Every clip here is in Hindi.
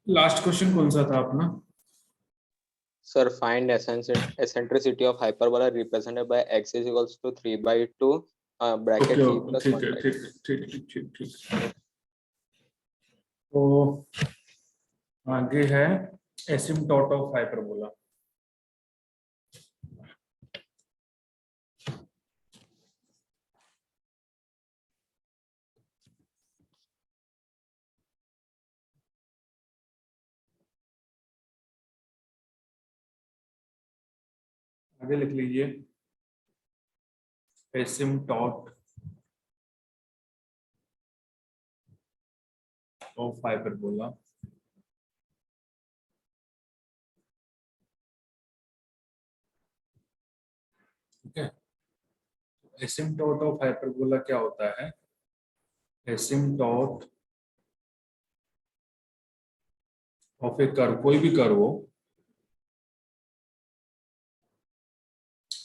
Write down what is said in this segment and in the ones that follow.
लास्ट क्वेश्चन कौन सा था अपना? Sir, find eccentricity of hyperbola represented by x is equals to 3/2 bracket okay e plus ठीक 1 है, by 2. ठीक ठीक ठीक ठीक ठीक। तो आगे है एसिम्पटोट ऑफ हाइपरबोला। आगे लिख लीजिए एसिम्पटोट ऑफ हाइपरबोला ठीक है। एसिम्पटोट ऑफ हाइपरबोला क्या होता है? एसिम्पटोट ऑफ ए कर्व, कोई भी कर्व हो,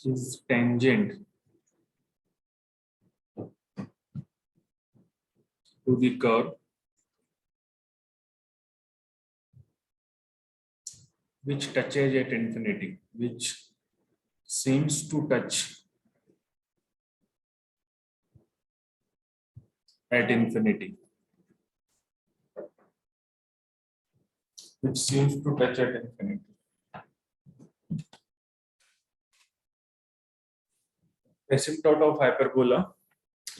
is tangent to the curve which touches at infinity, which seems to touch at infinity, which seems to touch at infinity. Asymptote of hyperbola,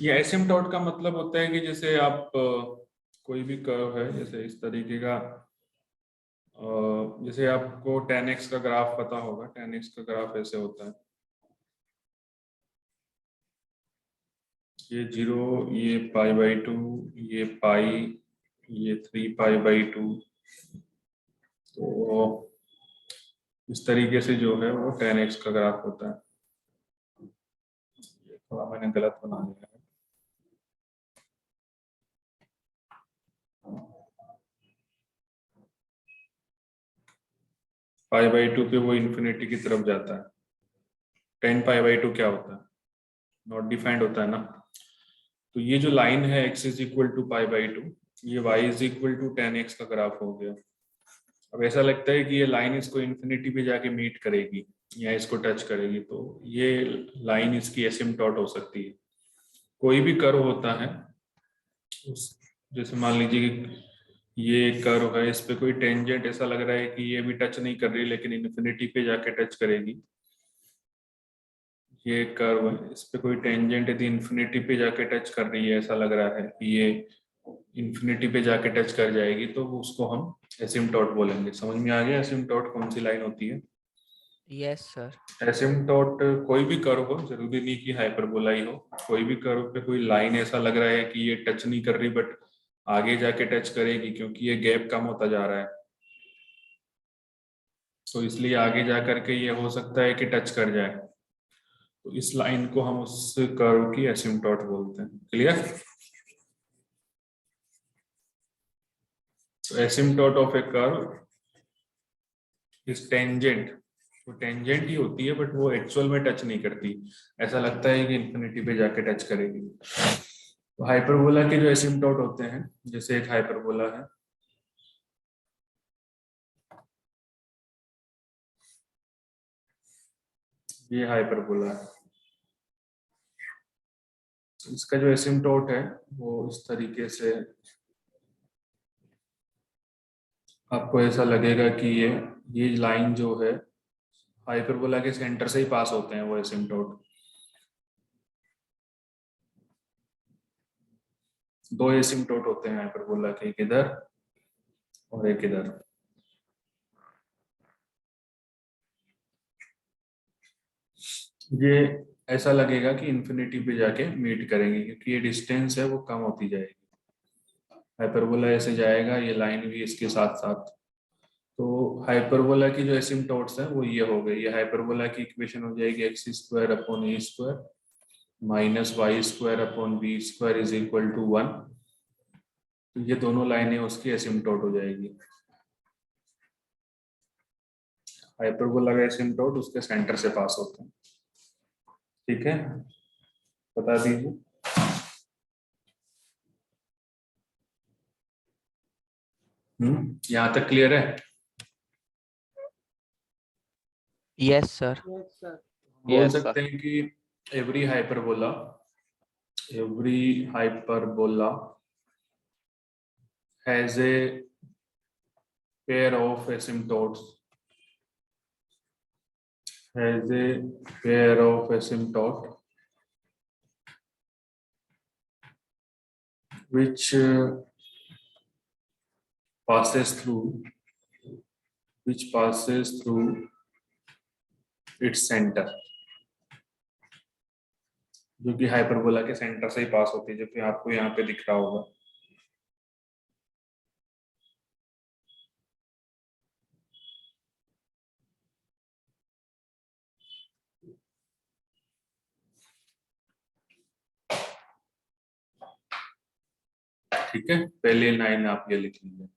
ये एसिम्पटोट का मतलब होता है कि जैसे आप कोई भी कर्व है, जैसे इस तरीके का, जैसे आपको tan x का ग्राफ पता होगा, tan x का ग्राफ ऐसे होता है, ये 0, ये π/2, ये पाई, ये 3π/2। तो इस तरीके से जो है वो tan x का ग्राफ होता है। ये थोड़ा मैंने गलत बना दिया है। π/2 पे वो इन्फिनिटी की तरफ जाता है। tan π/2 क्या होता है? नॉट डिफाइंड होता है ना। तो ये जो लाइन है x इज इक्वल टू π/2, ये y is equal to tan x का ग्राफ हो गया। अब ऐसा लगता है कि ये लाइन इसको इन्फिनिटी पे जाके मीट करेगी या इसको टच करेगी, तो ये लाइन इसकी एसिम्पटोट हो सकती है। कोई भी कर्व होता है, जैसे मान लीजिए कि ये कर्व है, इस पे कोई टेंजेंट ऐसा लग रहा है कि ये भी टच नहीं कर रही लेकिन इन्फिनिटी पे जाके टच करेगी। ये कर्व है, इस पे कोई टेंजेंट यदि इन्फिनिटी पे जाके टच कर रही है, ऐसा लग रहा है कि ये इन्फिनिटी पे जाके टच कर जाएगी, तो उसको हम एसिम्पटोट बोलेंगे। समझ में आ गया एसिम्पटोट कौन सी लाइन होती है? Yes sir. एसिम्पटोट कोई भी कर्व हो, जरूरी नहीं कि हाइपरबोला ही हो, कोई भी कर्व पे कोई लाइन ऐसा लग रहा है कि ये टच नहीं कर रही बट आगे जाके टच करेगी, क्योंकि ये गैप कम होता जा रहा है, तो इसलिए आगे जा करके ये हो सकता है कि टच कर जाए। तो इस लाइन को हम उस कर्व की एसिम्पटोट बोलते हैं। क्लियर? तो asymptote of a curve is tangent, वो टेंजेंट ही होती है बट वो एक्चुअल में टच नहीं करती, ऐसा लगता है कि इन्फिनिटी पे जाके टच करेगी। तो हाइपरबोला के जो एसिम्पटोट होते हैं, जैसे एक हाइपरबोला है, ये हाइपरबोला है, इसका जो एसिम्पटोट है वो इस तरीके से आपको ऐसा लगेगा कि ये लाइन जो है हाइपरबोला के सेंटर से ही पास होते हैं वो एसिम्पटोट। दो एसिम्पटोट होते हैं हाइपरबोला के, एक इधर और एक इधर। ये ऐसा लगेगा कि इन्फिनिटी पे जाके मीट करेंगे, क्योंकि ये डिस्टेंस है वो कम होती जाएगी। हाइपरबोला ऐसे जाएगा, ये लाइन भी इसके साथ साथ। तो हाइपरबोला की जो एसिम्पटोट्स है वो ये हो गई। ये हाइपरबोला की इक्वेशन हो जाएगी x² / a² minus y² / b² is equal to 1। तो ये दोनों लाइनें उसकी एसिम्पटोट हो जाएगी। हाइपरबोला का एसिम्पटोट उसके सेंटर से पास होता है। ठीक है, बता दीजिए। यहाँ तक क्लियर है? Yes sir. बोल Yes, sir. सकते हैं कि every hyperbola has a pair of asymptotes which passes through its center, जो कि हाइपरबोला के सेंटर से ही पास होती है, जो कि आपको यहाँ पे दिख रहा होगा। ठीक है, पहले लाइन आप ये लिख लीजिए,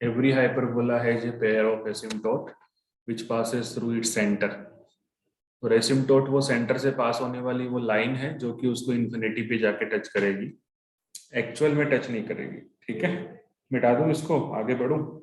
every hyperbola has a pair of asymptote which passes through its centre. और एसिम्टोट वो सेंटर से पास होने वाली वो लाइन है जो कि उसको इन्फिनिटी पे जाके टच करेगी, एक्चुअल में टच नहीं करेगी। ठीक है, मिटा दूं इसको, आगे बढ़ूं?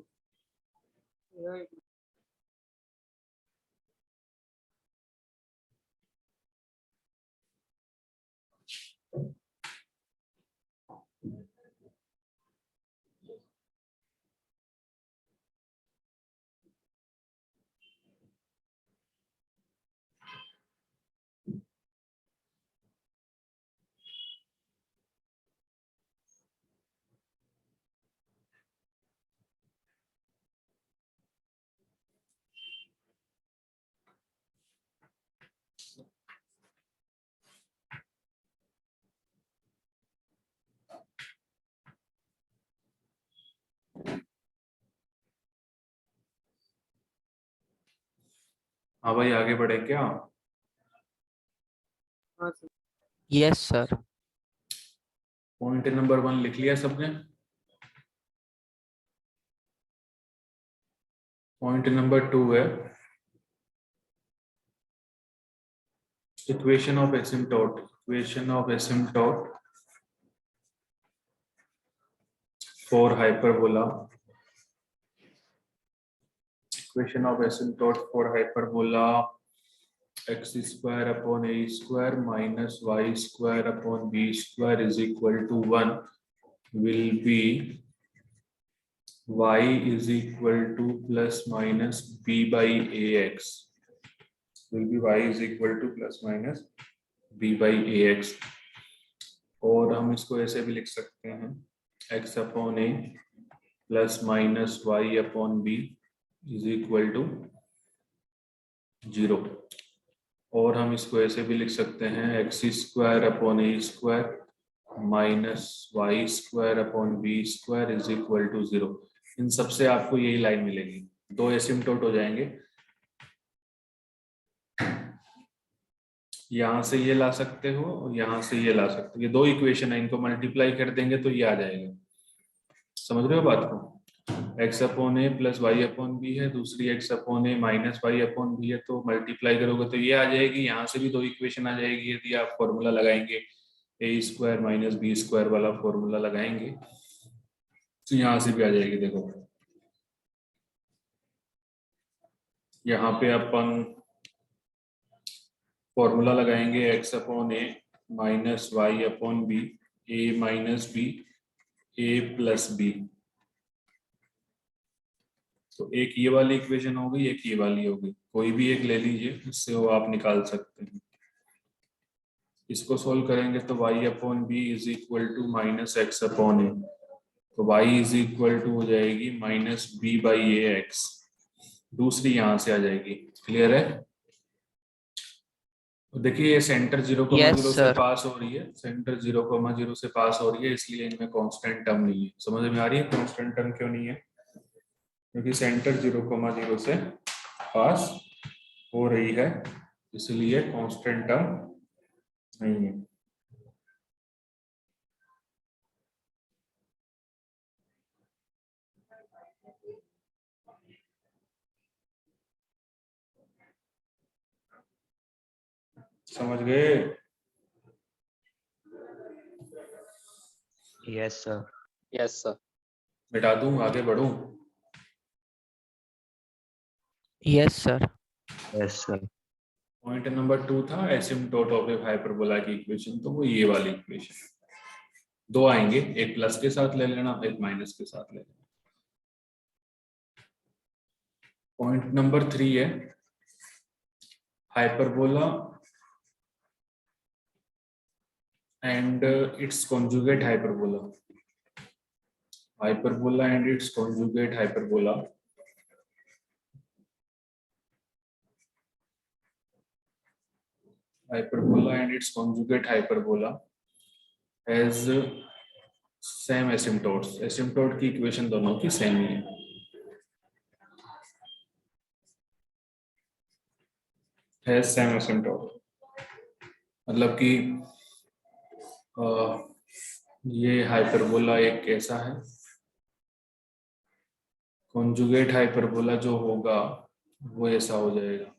हाँ भाई, आगे बढ़े क्या? Yes sir. पॉइंट नंबर 1 लिख लिया सबने? पॉइंट नंबर 2 है equation of asymptote for hyperbola x square upon a square minus y square upon b square is equal to 1 will be y is equal to plus minus b by ax, और हम इसको ऐसे भी लिख सकते हैं x upon a plus minus y upon b is equal to 0, और हम इसको ऐसे भी लिख सकते हैं x square upon a square minus y square upon b square is equal to 0। इन सबसे आपको यही लाइन मिलेगी, दो एसिम्टोट हो जाएंगे। यहां से ये ला सकते हो और यहां से ये ला सकते हो, ये दो इक्वेशन है, इनको मल्टीप्लाई कर देंगे तो ये आ जाएगा। समझ रहे हो बात को? एक्स अपॉन ए प्लस वाई अपॉन बी है, दूसरी एक्स अपॉन ए माइनस वाई अपॉन बी है, तो मल्टीप्लाई करोगे तो ये आ जाएगी। यहाँ से भी दो इक्वेशन आ जाएगी यदि आप फॉर्मूला लगाएंगे, ए स्क्वायर माइनस बी स्क्वायर वाला फॉर्मूला लगाएंगे तो यहाँ से भी आ जाएगी। देखो यहाँ पे अपन फॉर्मूला लगाएंगे एक्स अपॉन ए माइनस वाई अपॉन बी, ए माइनस बी, ए प्लस बी, तो एक ये वाली इक्वेशन हो गई, एक ये वाली हो गई, कोई भी एक ले लीजिए, इससे वो आप निकाल सकते हैं। इसको सोल्व करेंगे तो y upon b is equal to minus x upon a, तो y इज इक्वल टू हो जाएगी minus b by a x, दूसरी यहां से आ जाएगी। क्लियर है? तो देखिए ये सेंटर 0,0 से पास हो रही है, सेंटर 0,0 से पास हो रही है, इसलिए इनमें कांस्टेंट टर्म नहीं है। समझ में आ रही है कांस्टेंट टर्म क्यों नहीं है? क्योंकि सेंटर 0,0 से पास हो रही है, इसलिए कांस्टेंट टर्म नहीं है। समझ गए? Yes sir. Yes, sir. मिटा दूं, आगे बढ़ूं? Yes, sir. Yes, sir. Point number 2 था एसिम्पटोट ऑफ ए हाइपरबोला की इक्वेशन, तो वो ये वाली इक्वेशन। दो आएंगे, एक प्लस के साथ ले लेना, एक माइनस के साथ ले लेना। पॉइंट नंबर 3 है hyperbola and its conjugate hyperbola. Hyperbola and its conjugate hyperbola. Hyperbola and its conjugate hyperbola has same asymptotes. Asymptote की इक्वेशन दोनों की सेम ही है। Has same asymptote, मतलब कि ये हाइपरबोला एक कैसा है, कॉन्जुगेट हाइपरबोला जो होगा वो ऐसा हो जाएगा।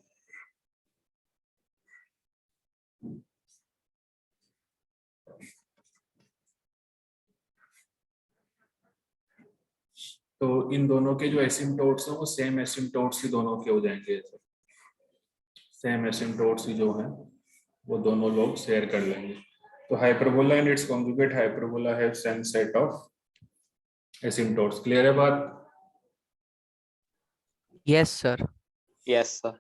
तो इन दोनों के जो एसिम्टोट्स हैं वो सेम एसिम्टोट्स ही दोनों के हो जाएंगे। सेम एसिम्टोट्स ही जो हैं वो दोनों लोग शेयर कर लेंगे। तो hyperbola and it's conjugate hyperbola have same set of asymptotes. Clear है बात? Yes, sir. Yes, sir.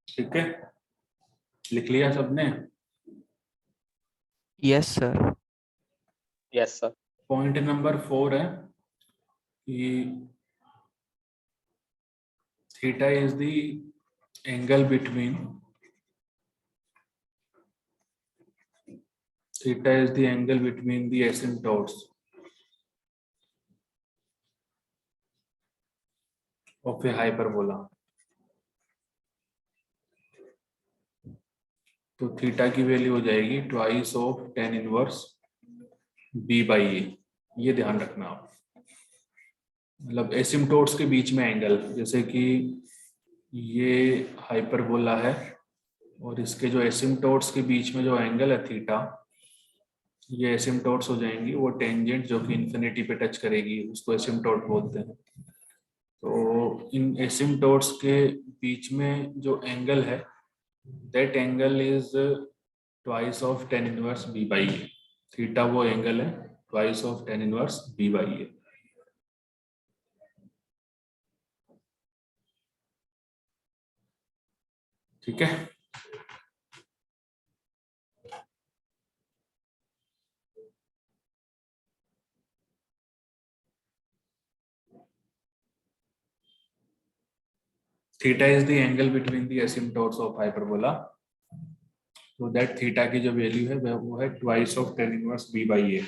ठीक है, लिख लिया सबने? Yes, sir. Yes, sir. Point number 4 है कि theta is the angle between the asymptotes of a hyperbola. तो थीटा की वैल्यू हो जाएगी twice of tan inverse b/a। ये ध्यान रखना आप, मतलब एसिम्टोट्स के बीच में एंगल, जैसे कि ये हाइपरबोला है और इसके जो एसिम्टोट्स के बीच में जो एंगल है थीटा, ये एसिम्टोट्स हो जाएंगी वो टेंजेंट जो कि इन्फिनिटी पे टच करेगी, उसको एसिम्टोट बोलते हैं। तो इन एसिम्टोट्स के बीच में जो एंगल है that angle is twice of tan inverse b/a। Theta वो एंगल है twice of tan inverse b/a। ठीक है, theta is the angle between the asymptotes of hyperbola. तो दैट थीटा की जो वैल्यू है वो है twice of tan inverse b/a।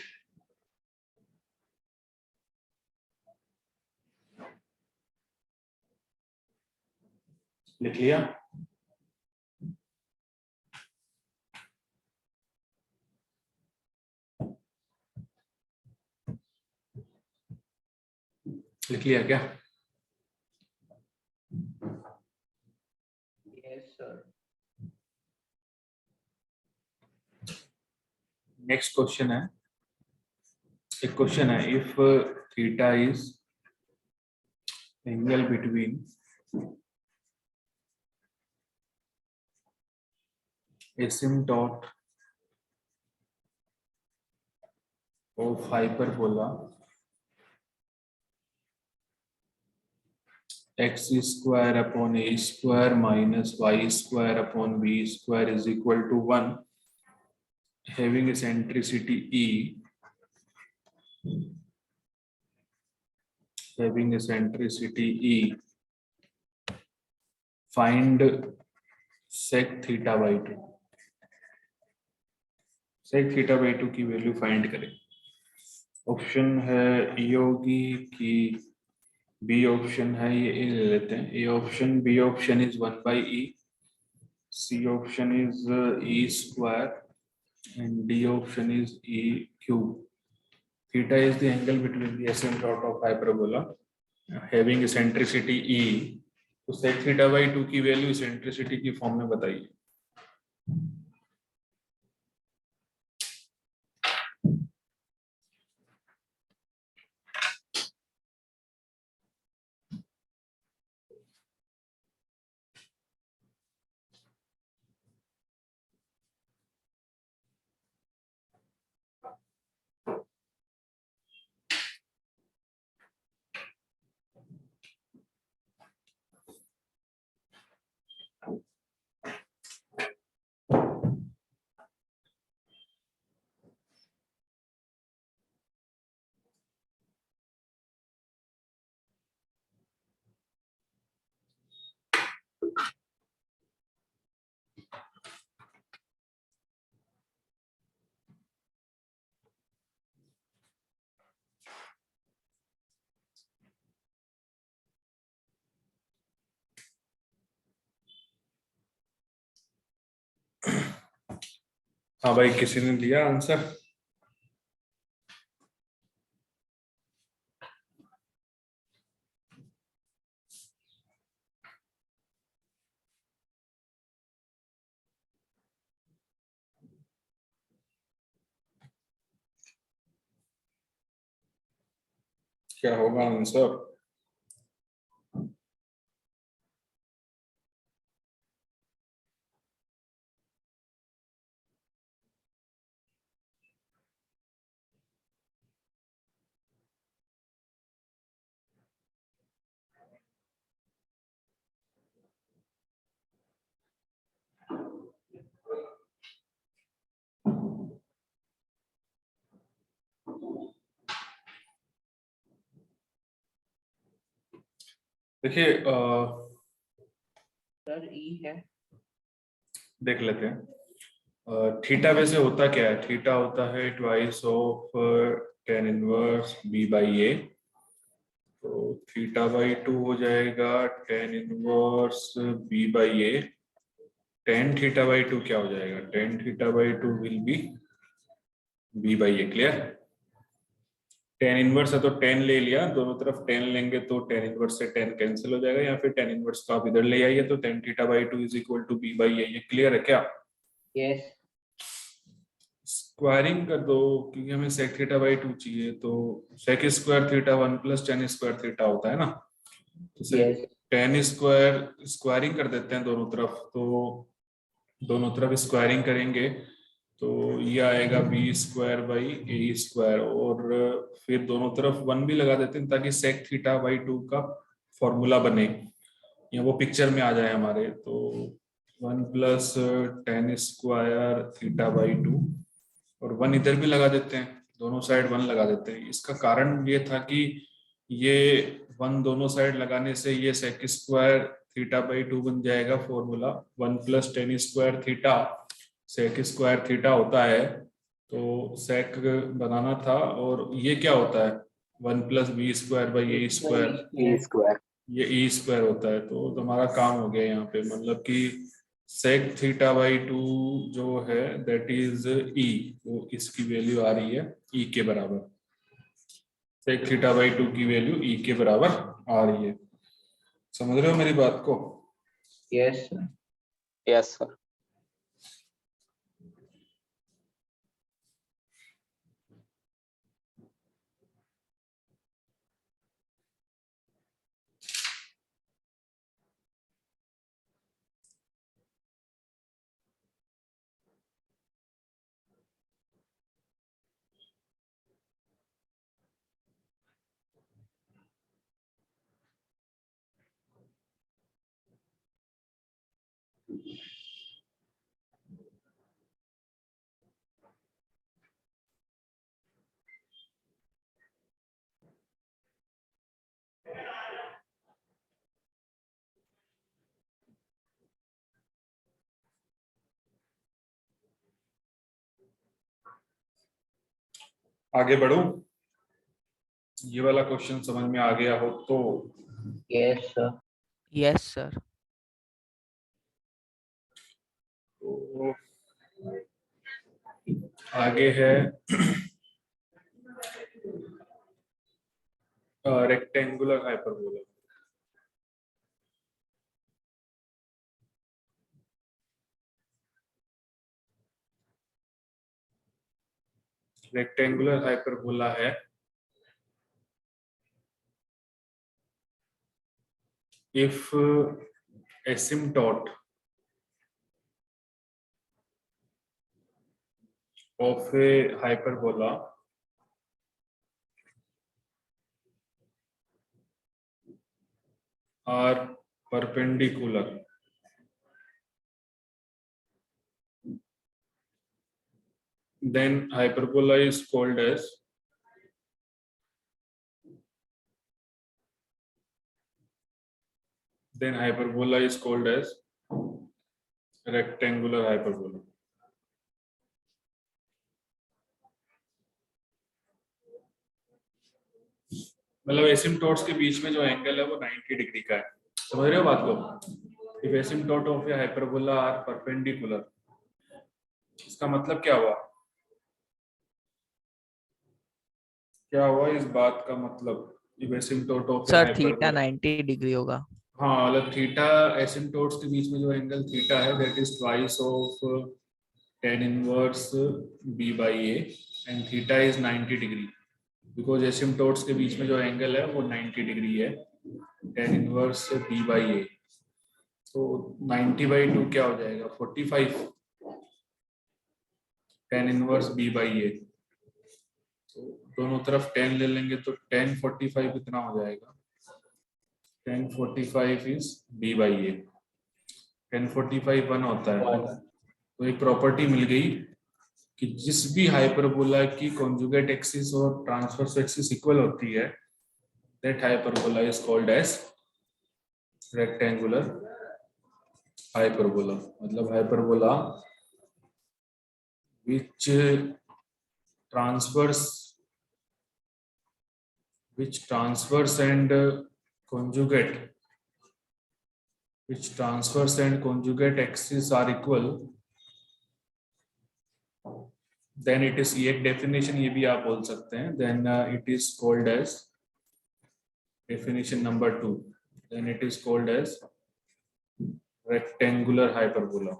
लिख लिया? लिख लिया क्या? Yes, sir. नेक्स्ट क्वेश्चन है, एक क्वेश्चन है, if theta is angle between asymptote of hyperbola x square upon a square minus y square upon b square is equal to 1, having eccentricity e, find sec theta by 2. sec theta by 2 की वैल्यू फाइंड करें. ऑप्शन है ए होगी कि बी ऑप्शन है, ये ए ले लेते हैं. A option, B option is 1 by e, C option is e square and d option is e cube. Theta is the angle between the asymptote of hyperbola having eccentricity e. तो sec theta by 2 की वैल्यू eccentricity की फॉर्म में बताइए. हाँ भाई, किसी ने दिया आंसर? क्या होगा आंसर? देखिए सर ई है. देख लेते हैं. थीटा वैसे होता क्या है? थीटा होता है twice of tan inverse b by a. तो थीटा बाई 2 हो जाएगा tan inverse b by a. tan theta by 2 क्या हो जाएगा? tan theta by 2 will be b by a. Clear? tan inverse है तो tan ले लिया, दोनों तरफ tan लेंगे तो tan इनवर्स से tan कैंसिल हो जाएगा, या फिर tan इनवर्स को आप इधर ले आइए तो tan theta by 2 is equal to b by a. ये क्लियर है क्या? यस. स्क्वायरिंग कर दो क्योंकि हमें sec थीटा बाई 2 चाहिए. तो sec square theta 1 plus tan square theta होता है ना. तो Yes. tan स्क्वायर स्क्वायरिंग कर देते हैं दोनों तरफ. तो दोनों तरफ स्क्वायरिंग करेंगे तो ये आएगा b square by a square, और फिर दोनों तरफ 1 भी लगा देते हैं ताकि sec थीटा बाई 2 का फॉर्मूला बने या वो पिक्चर में आ जाए हमारे. तो 1 plus tan square theta by 2, और 1 इधर भी लगा देते हैं, दोनों साइड 1 लगा देते हैं. इसका कारण ये था कि ये 1 दोनों साइड लगाने से ये sec स्क्वायर थीटा बाई 2 बन जाएगा formula. 1 plus tan square theta sec square theta होता है. तो sec बनाना था, और ये क्या होता है? 1 plus b square by a square, E square. ये ई स्क्वायर होता है. तो हमारा काम हो गया यहाँ पे, मतलब कि sec थीटा बाई 2 जो है दैट इज ई, वो इसकी वैल्यू आ रही है ई के बराबर. sec थीटा बाई 2 की वैल्यू ई के बराबर आ रही है. समझ रहे हो मेरी बात को? यस. Yes, sir. आगे बढ़ूं? ये वाला क्वेश्चन समझ में आ गया हो तो Yes, sir. Yes, sir. तो आगे है रेक्टेंगुलर हाइपरबोला। रेक्टेंगुलर हाइपरबोला है if asymptote of a hyperbola are perpendicular, then hyperbola is called as rectangular hyperbola। मतलब एसिम्पटोट्स के बीच में जो एंगल है वो 90 डिग्री का है। समझ रहे हो बात को? If asymptote of a hyperbola are perpendicular, इसका मतलब क्या हुआ? क्या हुआ इस बात का मतलब? If asymptote of a sir theta hyperbola, 90 degree होगा। हाँ मतलब थीटा, एसिम्पटोट्स के बीच में जो एंगल थीटा है that is twice of tan inverse b by a and theta is 90 degree because asymptotes के बीच में जो एंगल है वो 90 डिग्री है, tan inverse b by a। तो 90/2 क्या हो जाएगा? 45 tan inverse b by a। तो दोनों तरफ 10 ले लेंगे तो tan 45 कितना हो जाएगा? tan 45 is b by a। tan 45 1 होता है। तो एक प्रॉपर्टी मिल गई कि जिस भी हाइपरबोला की कॉन्जुगेट एक्सिस और ट्रांसवर्स एक्सिस इक्वल होती है that hyperbola is called as rectangular hyperbola. मतलब hyperbola which transverse and conjugate axes are equal, then it is, ये एक डेफिनेशन ये भी आप बोल सकते हैं, then it is called as definition number 2, then it is called as rectangular hyperbola।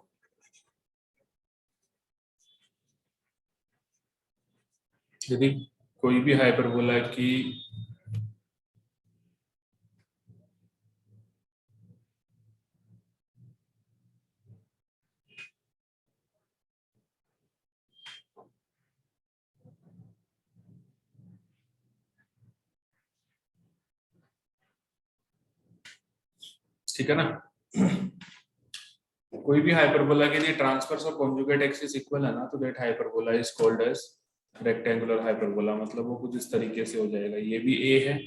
यदि कोई भी हाइपरबोला की ठीक है ना, कोई भी हाइपरबोला के लिए ट्रांसवर्स और कॉन्जुगेट एक्सिस इक्वल है ना, तो that hyperbola is called as rectangular hyperbola. मतलब वो कुछ इस तरीके से हो जाएगा, ये भी ए है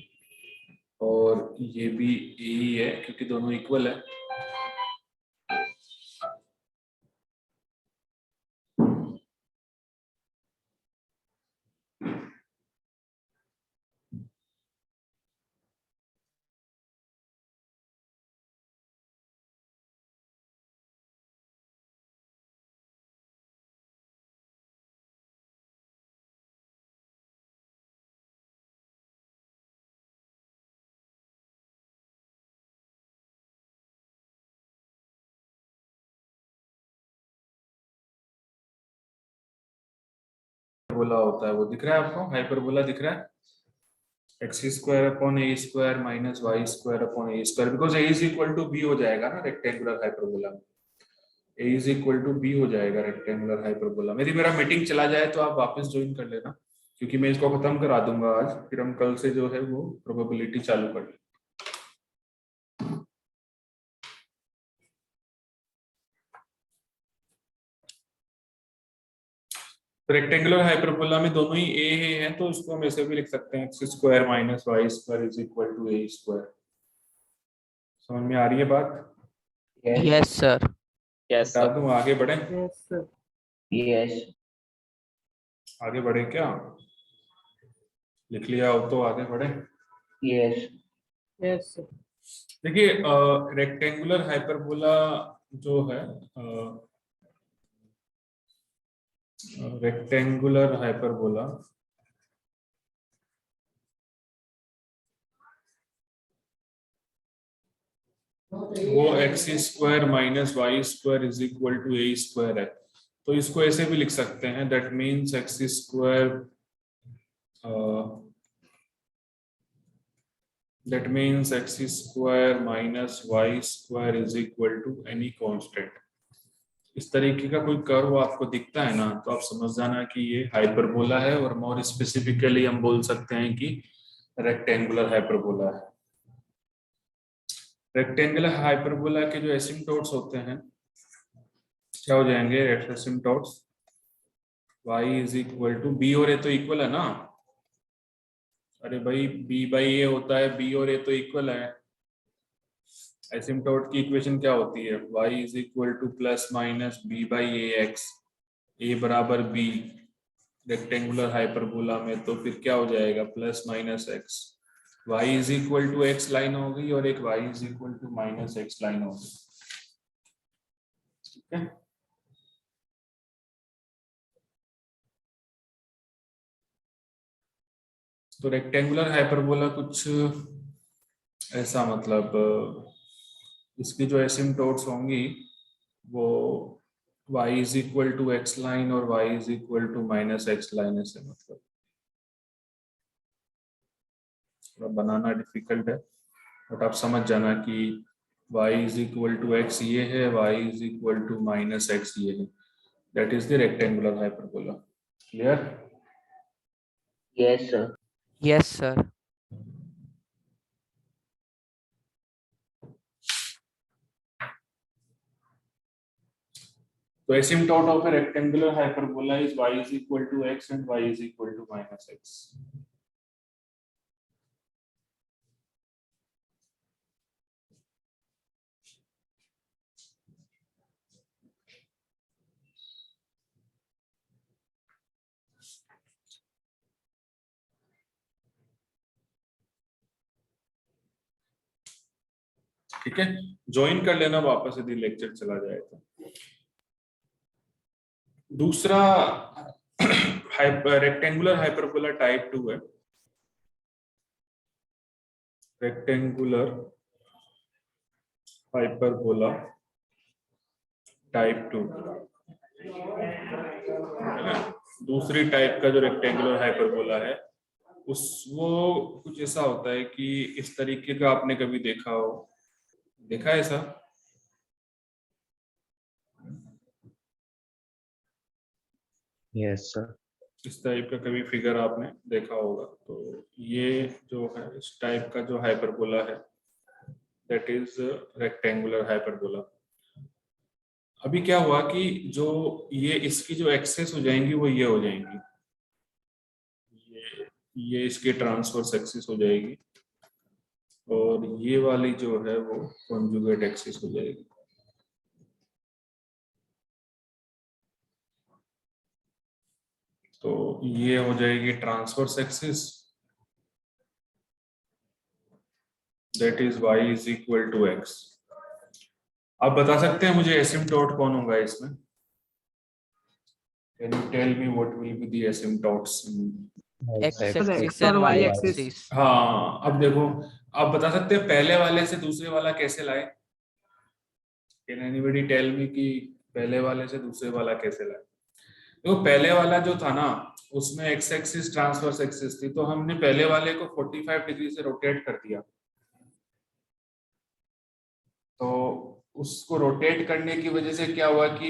और ये भी ए ही है क्योंकि दोनों इक्वल है। बोला होता है वो दिख रहा है आपको? हाइपरबोला दिख रहा है? X square upon a square minus y square upon a square, because a is equal to b हो जाएगा ना रेक्टेंगुलर हाइपरबोला में। A is equal to b हो जाएगा रेक्टेंगुलर हाइपरबोला में। यदि मेरा मीटिंग चला जाए तो आप वापस ज्वाइन कर लेना, क्योंकि मैं इसको खत्म करा दूंगा आज, फिर हम कल से जो है वो प्रोबेबिलिटी चालू कर लेंगे। तो रेक्टेंगुलर हाइपरबोला में दोनों ही ए है, तो इसको हम ऐसे भी लिख सकते हैं x square minus y square is equal to a square. समझ में आ रही है बात? Yes sir. Yes, बता sir. दूं आगे बढ़े? Yes. आगे बढ़े क्या? लिख लिया हो तो आगे बढ़े। Yes. देखिए रेक्टेंगुलर हाइपरबोला जो है, रेक्टेंगुलर हाइपरबोला वो x square minus y square is equal to a square है। तो इसको ऐसे भी लिख सकते हैं, that means x square that means x square minus y square is equal to any constant। इस तरीके का कोई कर्व आपको दिखता है ना, तो आप समझ जाना कि ये हाइपरबोला है, और मोर स्पेसिफिकली हम बोल सकते हैं कि रेक्टेंगुलर हाइपरबोला है। रेक्टेंगुलर हाइपरबोला के जो एसिम्पटोट्स होते हैं क्या हो जाएंगे? Asymptotes y is equal to b और ए तो इक्वल है ना। अरे भाई b बाई ए होता है, b और a तो इक्वल है। एसिम्पटोट की इक्वेशन क्या होती है? y is equal to plus minus b by a x, a बराबर b। रेक्टेंगुलर हाइपरबोला में तो फिर क्या हो जाएगा? Plus minus x. y is equal to x line होगी और एक y is equal to minus x line होगी। ठीक है, तो रेक्टेंगुलर हाइपरबोला कुछ ऐसा, मतलब इसकी जो एसिम्पटोट्स होंगी वो y is equal to x line और y is equal to minus x line, ऐसे मतलब थोड़ा बनाना डिफिकल्ट है, बट आप समझ जाना कि y is equal to x ये है, y is equal to minus x ये है, that is the rectangular hyperbola. Clear? Yes, sir. Yes sir. तो asymptote of a rectangular hyperbola is y is equal to x and y is equal to minus x। ठीक है, ज्वाइन कर लेना वापस यदि लेक्चर चला जाए तो। दूसरा रेक्टेंगुलर हाइपरबोला टाइप 2 है। रेक्टेंगुलर हाइपरबोला टाइप 2 है ना। दूसरी टाइप का जो रेक्टेंगुलर हाइपरबोला है उस वो कुछ ऐसा होता है कि इस तरीके का आपने कभी देखा हो, देखा है ऐसा? Yes sir. इस टाइप का कभी फिगर आपने देखा होगा। तो ये जो है इस टाइप का जो हाइपरबोला है दैट इज रेक्टेंगुलर हाइपरबोला। अभी क्या हुआ कि जो ये इसकी जो एक्सेस हो जाएंगी वो ये हो जाएंगी, ये इसके ट्रांसवर्स एक्सिस हो जाएगी, और ये वाली जो है वो कॉन्जुगेट एक्सिस हो जाएगी। तो ये हो जाएगी transverse axis, that is y is equal to x। आप बता सकते हैं मुझे एसिम्पटोट कौन होगा इसमें? Can you tell me what will be the asymptotes? X axis and y axis. हाँ, अब देखो, आप बता सकते हैं पहले वाले से दूसरे वाला कैसे लाए? कैन एनीबॉडी टेल मी कि पहले वाले से दूसरे वाला कैसे लाए? देखो पहले वाला जो था ना उसमें एक्स एक्सिस ट्रांसवर्स एक्सिस थी, तो हमने पहले वाले को 45 डिग्री से रोटेट कर दिया। तो उसको रोटेट करने की वजह से क्या हुआ कि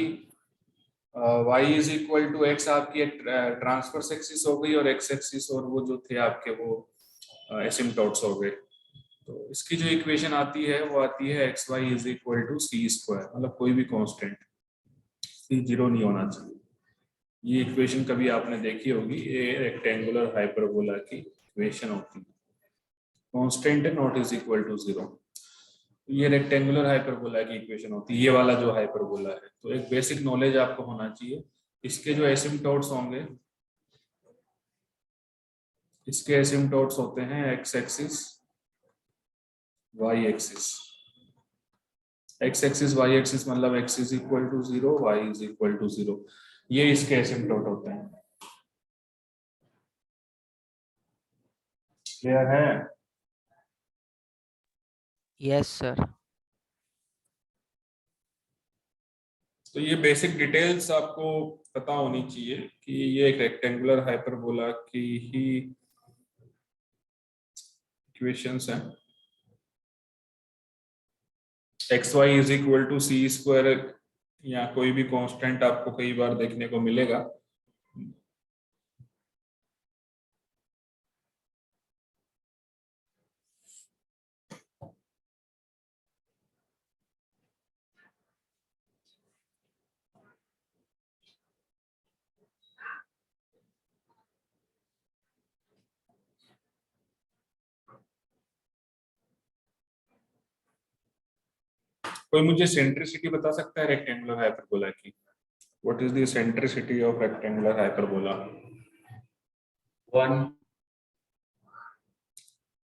y is equal to x आपकी ट्रांसवर्स एक्सिस हो गई, और x एक्सिस और वो जो थे आपके वो एसिम्पटोट्स हो गए। तो इसकी जो इक्वेशन आती है वो आती है x y is equal to c square, मतलब कोई भी कांस्टेंट, सी जीरो नहीं होना चाहिए। ये इक्वेशन कभी आपने देखी होगी, ये रेक्टेंगुलर हाइपरबोला की इक्वेशन होती है। कांस्टेंट है नॉट इज इक्वल टू 0, ये रेक्टेंगुलर हाइपरबोला की इक्वेशन होती है, ये वाला जो हाइपरबोला है। तो एक बेसिक नॉलेज आपको होना चाहिए, इसके जो एसिम्पटोट्स होंगे, इसके एसिम्पटोट्स होते हैं x axis y axis. X axis y axis मतलब x is equal to 0, y is equal to 0, ये इसके एसिम्पटोट होते हैं। क्लियर है? Yes, sir. तो ये बेसिक डिटेल्स आपको पता होनी चाहिए कि ये एक रेक्टेंगुलर हाइपरबोला की ही इक्वेशंस हैं। X y is equal to c square या कोई भी कांस्टेंट आपको कई बार देखने को मिलेगा। कोई मुझे सेंट्रिसिटी बता सकता है रेक्टेंगुलर हाइपरबोला की? What is the centricity of rectangular hyperbola? 1.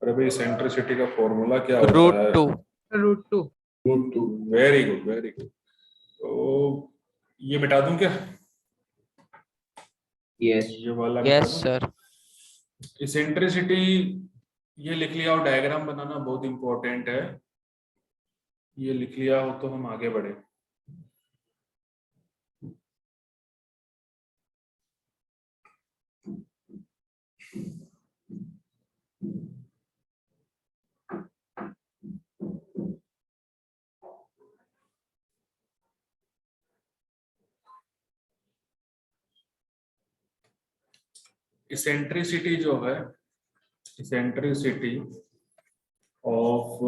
अरे भाई, सेंट्रिसिटी का फॉर्मूला क्या होता है? √2. √2. √2। Very good, very good. तो ये मिटा दूं क्या? Yes. ये वाला मिटा Yes, दूं? sir. इसेंट्रिसिटी ये लिख लिया हो, डायग्राम बनाना बहुत इंपॉर्टेंट है, ये लिख लिया हो तो हम आगे बढ़े। इसेंट्रिसिटी जो है, इसेंट्रिसिटी ऑफ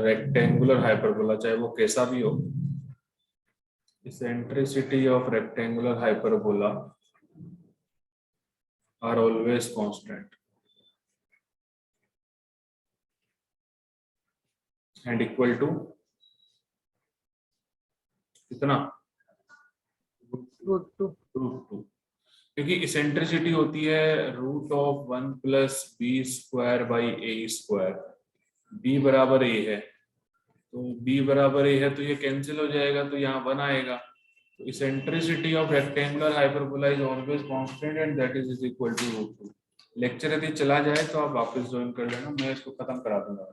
रेक्टेंगुलर हाइपरबोला, चाहे वो कैसा भी हो, eccentricity of rectangular hyperbola are always constant and equal to कितना? √2. √2, क्योंकि इसेंट्रिसिटी होती है √1 + b² बाई a²। b बराबर a है, तो b बराबर a है तो ये कैंसिल हो जाएगा, तो यहाँ 1 आएगा। तो eccentricity of rectangular hyperbola is always constant and that is equal to √2। Lecture यदि चला जाए तो आप वापस ज्वाइन कर लेना, मैं इसको खत्म करा दूंगा।